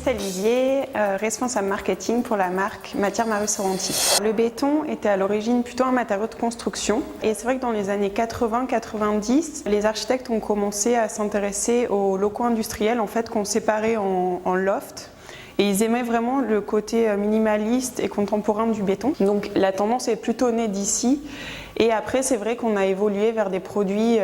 Christelle Lizier, responsable marketing pour la marque Matière Maru Sorrenti. Le béton était à l'origine plutôt un matériau de construction et c'est vrai que dans les années 80-90, les architectes ont commencé à s'intéresser aux locaux industriels en fait qu'on séparait en loft. Et ils aimaient vraiment le côté minimaliste et contemporain du béton. Donc la tendance est plutôt née d'ici. Et après, c'est vrai qu'on a évolué vers des produits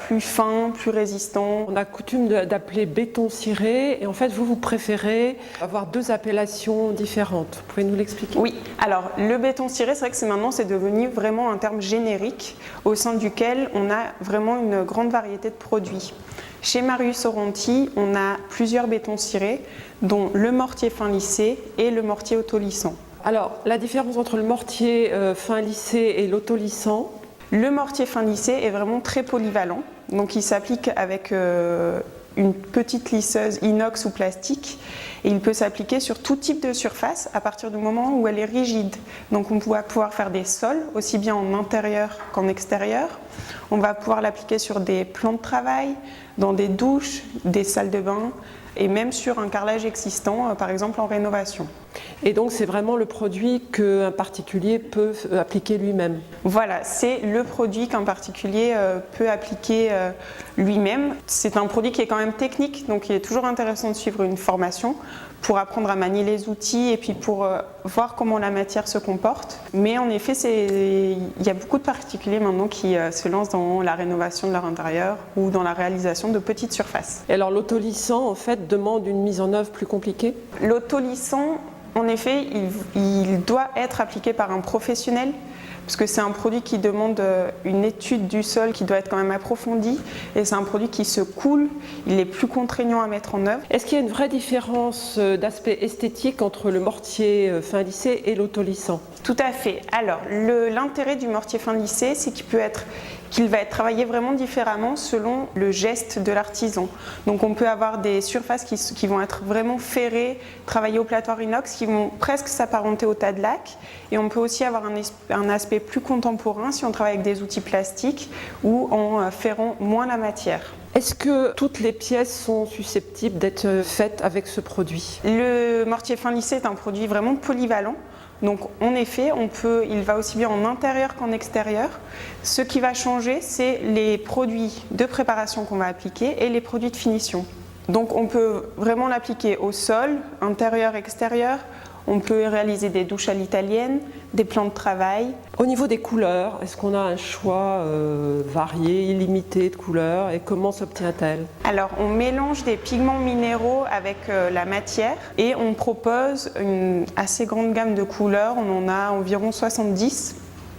plus fins, plus résistants. On a coutume d'appeler béton ciré. Et en fait, vous préférez avoir deux appellations différentes. Vous pouvez nous l'expliquer? Oui. Alors, le béton ciré, c'est vrai que maintenant, c'est devenu vraiment un terme générique au sein duquel on a vraiment une grande variété de produits. Chez Maru Sorrenti, on a plusieurs bétons cirés, dont le mortier fin lissé et le mortier autolissant. Alors, la différence entre le mortier fin lissé et l'autolissant? Le mortier fin lissé est vraiment très polyvalent, donc il s'applique avec une petite lisseuse inox ou plastique et il peut s'appliquer sur tout type de surface à partir du moment où elle est rigide. Donc on va pouvoir faire des sols aussi bien en intérieur qu'en extérieur. On va pouvoir l'appliquer sur des plans de travail, dans des douches, des salles de bain et même sur un carrelage existant, par exemple en rénovation. Et donc c'est vraiment le produit qu'un particulier peut appliquer lui-même? Voilà, c'est le produit qu'un particulier peut appliquer lui-même. C'est un produit qui est quand même technique, donc il est toujours intéressant de suivre une formation pour apprendre à manier les outils et puis pour voir comment la matière se comporte. Mais en effet, il y a beaucoup de particuliers maintenant qui se lancent dans la rénovation de leur intérieur ou dans la réalisation de petites surfaces. Et alors l'autolissant en fait demande une mise en œuvre plus compliquée? L'autolissant, en effet, il doit être appliqué par un professionnel parce que c'est un produit qui demande une étude du sol qui doit être quand même approfondie et c'est un produit qui se coule, il est plus contraignant à mettre en œuvre. Est-ce qu'il y a une vraie différence d'aspect esthétique entre le mortier fin lissé et l'autolissant? Tout à fait. Alors, l'intérêt du mortier fin lissé, c'est qu'il va être travaillé vraiment différemment selon le geste de l'artisan. Donc on peut avoir des surfaces qui vont être vraiment ferrées, travaillées au plâtoir inox, qui vont presque s'apparenter au tas de laque. Et on peut aussi avoir un aspect plus contemporain si on travaille avec des outils plastiques ou en ferrant moins la matière. Est-ce que toutes les pièces sont susceptibles d'être faites avec ce produit? Le mortier fin lissé est un produit vraiment polyvalent. Donc en effet, il va aussi bien en intérieur qu'en extérieur. Ce qui va changer, c'est les produits de préparation qu'on va appliquer et les produits de finition. Donc on peut vraiment l'appliquer au sol, intérieur, extérieur. On peut réaliser des douches à l'italienne, des plans de travail. Au niveau des couleurs, est-ce qu'on a un choix varié, illimité de couleurs et comment s'obtient-elle? Alors on mélange des pigments minéraux avec la matière et on propose une assez grande gamme de couleurs, on en a environ 70.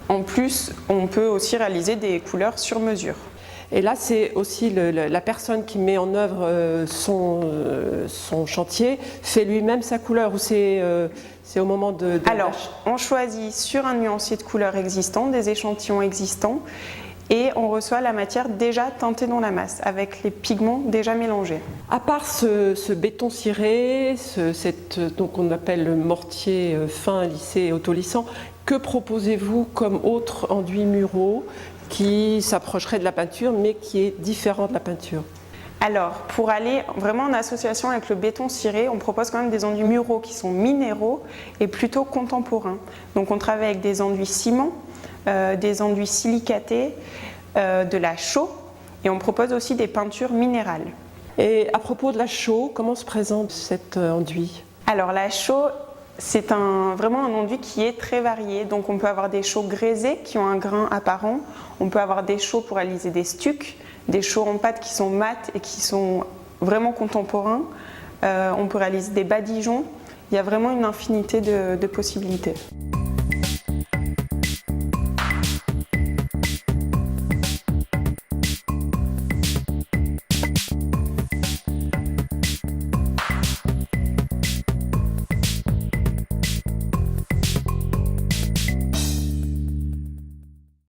En plus, on peut aussi réaliser des couleurs sur mesure. Et là, c'est aussi la personne qui met en œuvre son chantier, fait lui-même sa couleur ou c'est au moment de Alors, on choisit sur un nuancier de couleurs existant, des échantillons existants, et on reçoit la matière déjà teintée dans la masse, avec les pigments déjà mélangés. À part ce béton ciré, donc on appelle le mortier fin lissé et autolissant, que proposez-vous comme autres enduits muraux qui s'approcherait de la peinture mais qui est différent de la peinture? Alors, pour aller vraiment en association avec le béton ciré, on propose quand même des enduits muraux qui sont minéraux et plutôt contemporains. Donc on travaille avec des enduits ciment, des enduits silicatés, de la chaux et on propose aussi des peintures minérales. Et à propos de la chaux, comment se présente cet enduit? Alors la chaux, c'est vraiment un enduit qui est très varié. Donc on peut avoir des chaux grésés qui ont un grain apparent, on peut avoir des chaux pour réaliser des stucs, des chaux en pâte qui sont mat et qui sont vraiment contemporains. On peut réaliser des badigeons. Il y a vraiment une infinité de possibilités.